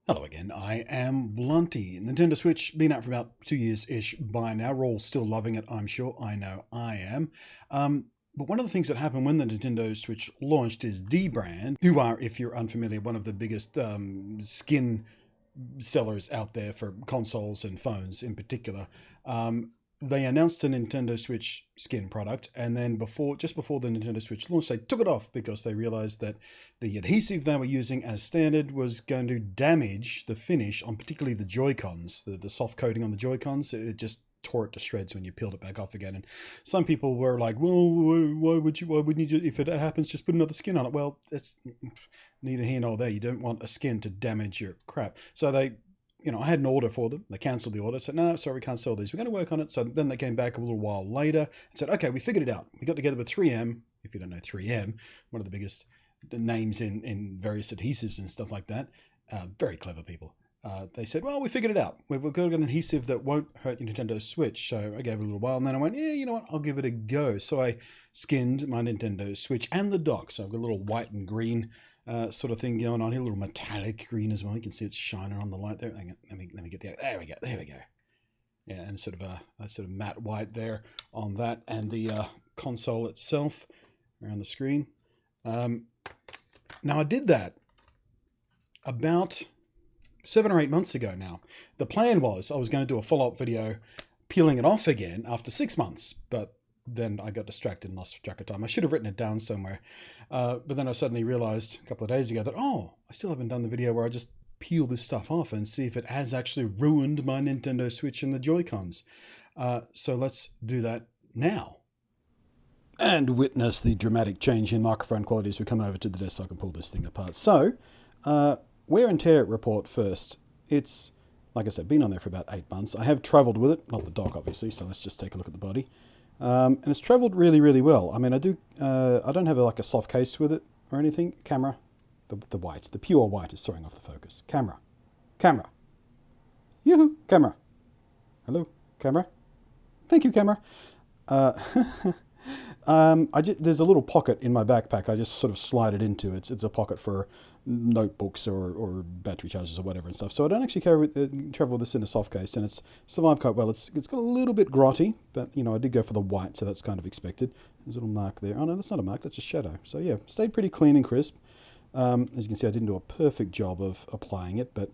Hello again, I am Blunty. Nintendo Switch, been out for about 2 years-ish by now. We're all still loving it, I'm sure. I know I am. But one of the things that happened when the Nintendo Switch launched is Dbrand, who are, if you're unfamiliar, one of the biggest skin sellers out there for consoles and phones in particular. They announced a Nintendo Switch skin product, and then just before the Nintendo Switch launched, they took it off because they realized that the adhesive they were using as standard was going to damage the finish on particularly the Joy-Cons, the soft coating on the Joy-Cons. It just tore it to shreds when you peeled it back off again. And some people were like, well, why wouldn't you, if it happens, just put another skin on it? Well, it's neither here nor there. You don't want a skin to damage your crap. So I had an order for them. They cancelled the order. Said, no, sorry, we can't sell these. We're going to work on it. So then they came back a little while later and said, okay, we figured it out. We got together with 3M. If you don't know 3M, one of the biggest names in various adhesives and stuff like that. Very clever people. They said, well, we figured it out. We've got an adhesive that won't hurt your Nintendo Switch. So I gave it a little while, and then I went, yeah, you know what? I'll give it a go. So I skinned my Nintendo Switch and the dock. So I've got a little white and green sort of thing going on here, a little metallic green as well. You can see it's shining on the light there. Let me get there we go. Yeah, and sort of a matte white there on that, and the console itself around the screen. Now I did that about 7 or 8 months ago now. The plan was I was going to do a follow-up video peeling it off again after 6 months, but then I got distracted and lost track of time. I should have written it down somewhere. But then I suddenly realized a couple of days ago that, I still haven't done the video where I just peel this stuff off and see if it has actually ruined my Nintendo Switch and the Joy-Cons. So let's do that now. And witness the dramatic change in microphone quality as we come over to the desk so I can pull this thing apart. So, wear and tear report first. It's, like I said, been on there for about 8 months. I have traveled with it, not the dock obviously, so let's just take a look at the body. And it's traveled really, really well. I mean, I don't have a soft case with it or anything. Camera, the white, the pure white is throwing off the focus. Camera, yoo-hoo, camera. Hello, camera. Thank you, camera. There's a little pocket in my backpack. I just sort of slide it into. It's a pocket for notebooks or battery chargers or whatever and stuff. So I don't actually travel with this in a soft case, and it's survived quite well. It's got a little bit grotty, but I did go for the white, so that's kind of expected. There's a little mark there. Oh no, that's not a mark. That's a shadow. So yeah, stayed pretty clean and crisp. As you can see, I didn't do a perfect job of applying it, but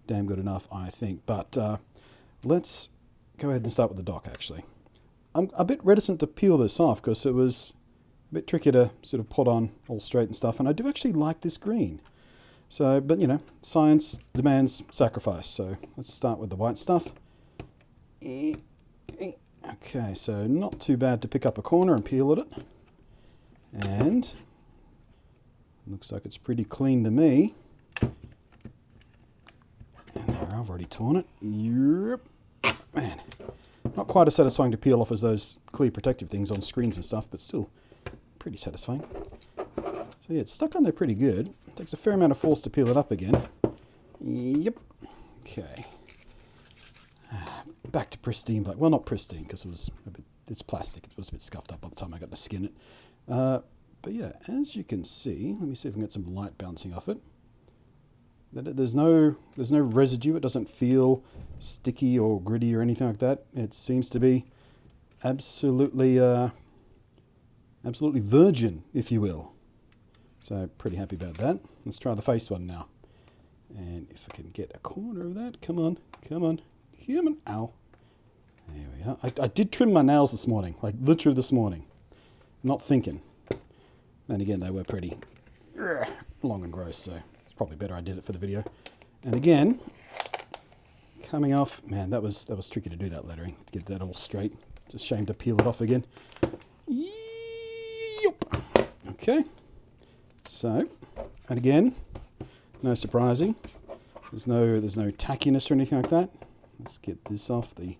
damn good enough, I think. But let's go ahead and start with the dock. Actually, I'm a bit reticent to peel this off because it was a bit tricky to sort of put on all straight and stuff. And I do actually like this green. So, but science demands sacrifice. So let's start with the white stuff. Okay, so not too bad to pick up a corner and peel at it. And looks like it's pretty clean to me. And there, I've already torn it. Yep. Man, not quite as satisfying to peel off as those clear protective things on screens and stuff, but still pretty satisfying. So yeah, it's stuck on there pretty good. It takes a fair amount of force to peel it up again. Yep. Okay. Back to pristine black. Well, not pristine because it's plastic. It was a bit scuffed up by the time I got to skin it. But yeah, as you can see, let me see if I can get some light bouncing off it. There's no residue. It doesn't feel sticky or gritty or anything like that. It seems to be absolutely virgin, if you will. So pretty happy about that. Let's try the face one now. And if I can get a corner of that, come on. Ow. There we are. I did trim my nails this morning, like literally this morning. Not thinking. And again, they were pretty long and gross, so it's probably better I did it for the video. And again, coming off, man, that was tricky to do that lettering, to get that all straight. It's a shame to peel it off again. Yep. Okay. So, and again, no surprising. There's no tackiness or anything like that. Let's get this off the.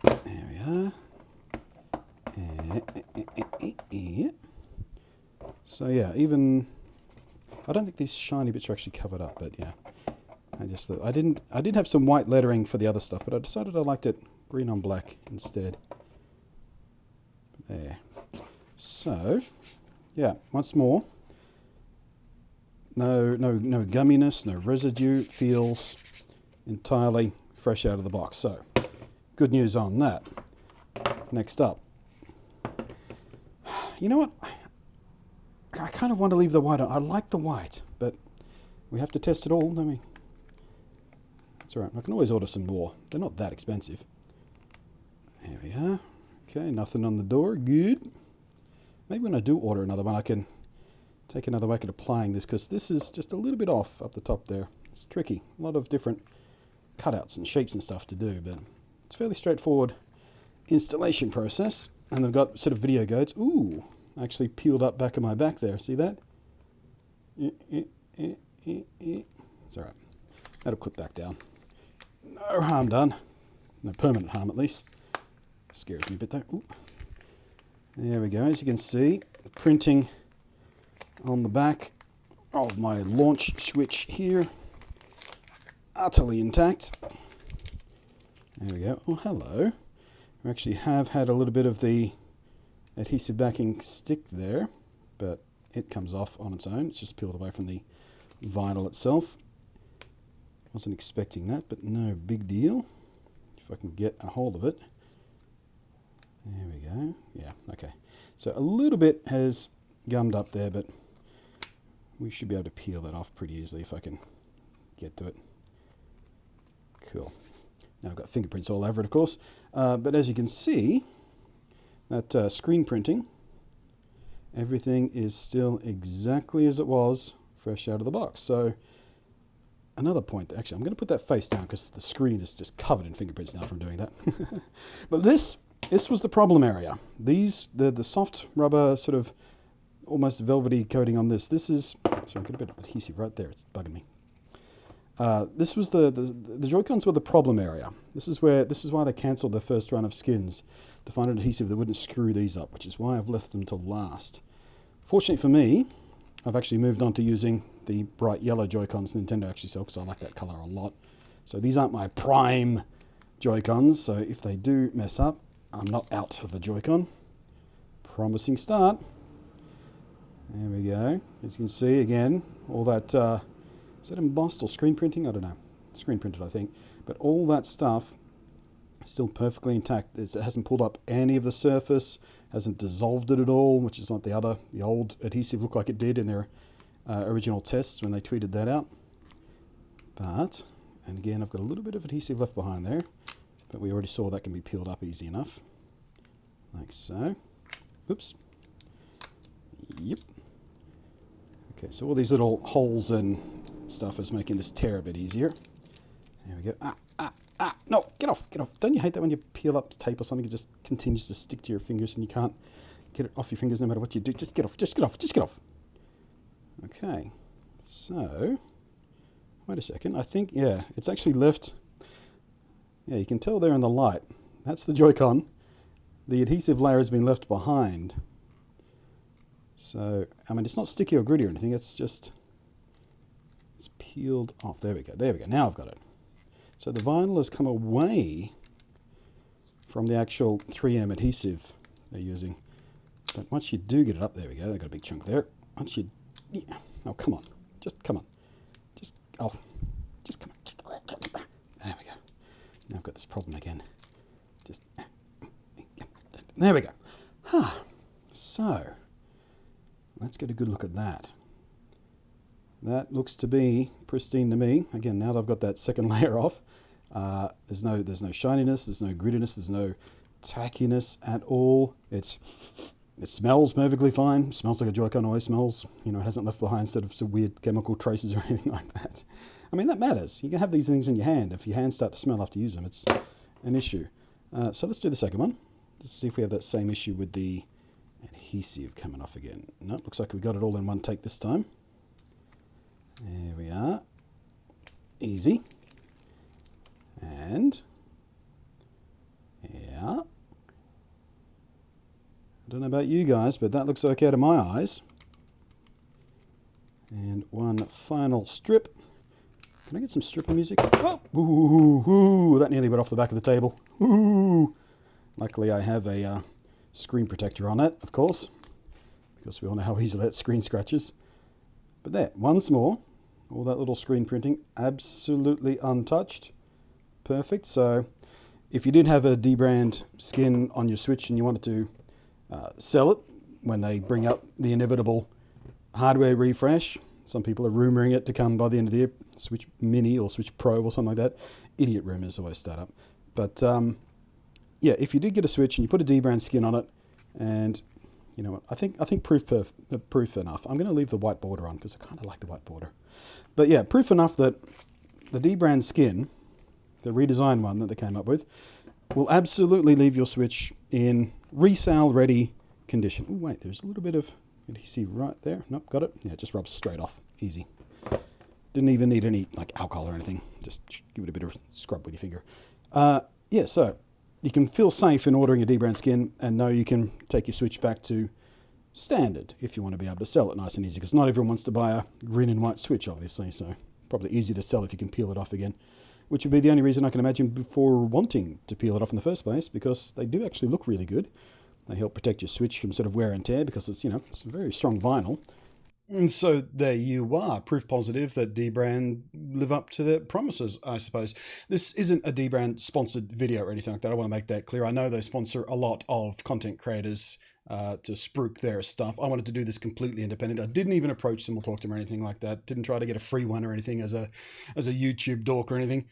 There we are. So yeah, even I don't think these shiny bits are actually covered up, but yeah, I just thought I did have some white lettering for the other stuff, but I decided I liked it green on black instead. There. So yeah, once more, No gumminess, no residue. It feels entirely fresh out of the box. So, good news on that. Next up. You know what? I kind of want to leave the white on. I like the white, but we have to test it all, don't we? That's all right. I can always order some more. They're not that expensive. There we are. Okay, nothing on the door. Good. Maybe when I do order another one, I can take another whack at applying this, because this is just a little bit off up the top there. It's tricky. A lot of different cutouts and shapes and stuff to do, but it's fairly straightforward installation process. And they've got sort of video guides. Ooh, actually peeled up back of my back there. See that? It's all right. That'll clip back down. No harm done. No permanent harm, at least. Scares me a bit, though. Ooh. There we go. As you can see, the printing on the back of my launch switch here, utterly intact. There we go. Oh, hello. We actually have had a little bit of the adhesive backing stick there, but it comes off on its own. It's just peeled away from the vinyl itself. Wasn't expecting that, but no big deal. If I can get a hold of it. There we go. Yeah, okay. So a little bit has gummed up there, but we should be able to peel that off pretty easily if I can get to it. Cool. Now I've got fingerprints all over it, of course. But as you can see, that screen printing, everything is still exactly as it was fresh out of the box. So another point, actually, I'm going to put that face down because the screen is just covered in fingerprints now from doing that. But this was the problem area. The soft rubber sort of almost velvety coating on this. This is, sorry, I've got a bit of adhesive right there. It's bugging me. This was the Joy-Cons were the problem area. This is why they cancelled their first run of skins, to find an adhesive that wouldn't screw these up, which is why I've left them to last. Fortunately for me, I've actually moved on to using the bright yellow Joy-Cons Nintendo actually sells, because I like that color a lot. So these aren't my prime Joy-Cons, so if they do mess up, I'm not out of a Joy-Con. Promising start. There we go. As you can see, again, all that, is that embossed or screen printing? I don't know. Screen printed, I think. But all that stuff is still perfectly intact. It hasn't pulled up any of the surface, hasn't dissolved it at all, which is like the old adhesive looked like it did in their original tests when they tweeted that out. But, and again, I've got a little bit of adhesive left behind there, but we already saw that can be peeled up easy enough. Like so. Oops. Yep. Okay, so all these little holes and stuff is making this tear a bit easier. There we go. No, get off. Don't you hate that when you peel up tape or something, it just continues to stick to your fingers and you can't get it off your fingers no matter what you do? Just get off. Okay, so, wait a second. I think, yeah, it's actually left. Yeah, you can tell there in the light. That's the Joy-Con. The adhesive layer has been left behind. So, I mean, it's not sticky or gritty or anything. It's just, it's peeled off. There we go. Now I've got it. So the vinyl has come away from the actual 3M adhesive they're using. But once you do get it up, there we go. They've got a big chunk there. Once you, oh, come on. Just come on. Just come on. There we go. Now I've got this problem again. There we go. So, let's get a good look at that. That looks to be pristine to me. Again, now that I've got that second layer off, there's no shininess, there's no grittiness, there's no tackiness at all. It smells perfectly fine. It smells like a Joy-Con always smells. You know, it hasn't left behind sort of some weird chemical traces or anything like that. I mean, that matters. You can have these things in your hand. If your hands start to smell after you use them, it's an issue. So let's do the second one. Let's see if we have that same issue with the adhesive coming off again. No, looks like we got it all in one take this time. There we are. Easy. And, yeah. I don't know about you guys, but that looks okay to my eyes. And one final strip. Can I get some stripper music? Oh, ooh, that nearly went off the back of the table. Ooh. Luckily, I have a screen protector on it, of course, because we all know how easily that screen scratches. But there, once more, all that little screen printing, absolutely untouched. Perfect. So if you did have a Dbrand skin on your Switch and you wanted to sell it when they bring out the inevitable hardware refresh, some people are rumoring it to come by the end of the year, Switch Mini or Switch Pro or something like that. Idiot rumors always start up. But yeah, if you did get a Switch and you put a Dbrand skin on it, and you know what, I think proof enough. I'm going to leave the white border on because I kind of like the white border. But yeah, proof enough that the Dbrand skin, the redesigned one that they came up with, will absolutely leave your Switch in resale ready condition. Oh wait, there's a little bit of adhesive right there. Nope, got it. Yeah, it just rubs straight off. Easy. Didn't even need any like alcohol or anything. Just give it a bit of scrub with your finger. Yeah, so you can feel safe in ordering a Dbrand skin and know you can take your Switch back to standard if you want to be able to sell it nice and easy, because not everyone wants to buy a green and white Switch, obviously, so probably easier to sell if you can peel it off again, which would be the only reason I can imagine before wanting to peel it off in the first place, because they do actually look really good. They help protect your Switch from sort of wear and tear because it's, you know, it's very strong vinyl. And so there you are, proof positive that Dbrand live up to their promises, I suppose. This isn't a Dbrand sponsored video or anything like that. I want to make that clear. I know they sponsor a lot of content creators to spruik their stuff. I wanted to do this completely independent. I didn't even approach them or talk to them or anything like that. Didn't try to get a free one or anything as a YouTube dork or anything.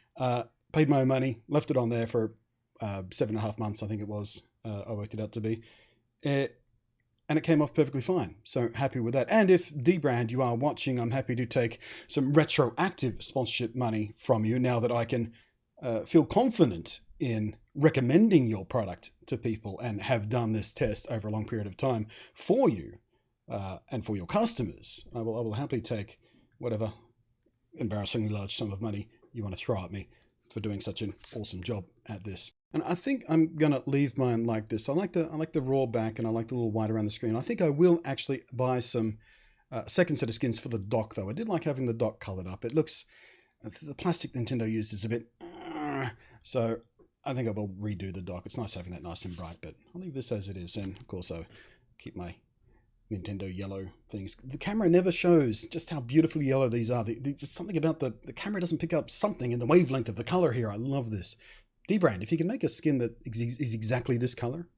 Paid my own money, left it on there for 7.5 months, I think it was. I worked it out to be. And it came off perfectly fine. So happy with that. And if Dbrand, you are watching, I'm happy to take some retroactive sponsorship money from you now that I can feel confident in recommending your product to people and have done this test over a long period of time for you and for your customers. I will happily take whatever embarrassingly large sum of money you want to throw at me for doing such an awesome job at this. And I think I'm gonna leave mine like this. I like the raw back, and I like the little white around the screen. I think I will actually buy some second set of skins for the dock, though. I did like having the dock colored up. It looks, the plastic Nintendo used is a bit, so I think I will redo the dock. It's nice having that nice and bright, but I'll leave this as it is. And of course, I'll keep my Nintendo yellow things. The camera never shows just how beautifully yellow these are. There's something about the camera doesn't pick up something in the wavelength of the color here. I love this. Dbrand, if you can make a skin that is exactly this color,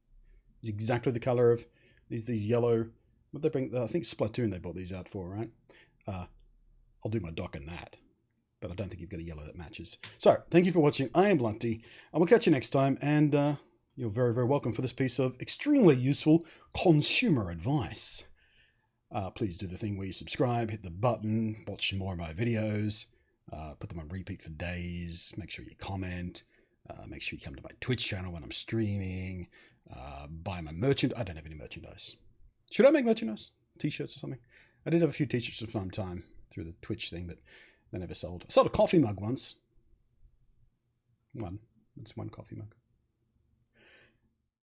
is exactly the color of these yellow, what they bring, I think Splatoon they bought these out for, right? I'll do my dock in that, but I don't think you've got a yellow that matches. So thank you for watching. I am Blunty. I will catch you next time, and you're very, very welcome for this piece of extremely useful consumer advice. Please do the thing where you subscribe, hit the button, watch more of my videos, put them on repeat for days, make sure you comment. Make sure you come to my Twitch channel when I'm streaming. Buy my merchandise. I don't have any merchandise. Should I make merchandise? T-shirts or something? I did have a few T-shirts for some time through the Twitch thing, but they never sold. I sold a coffee mug once. It's one coffee mug.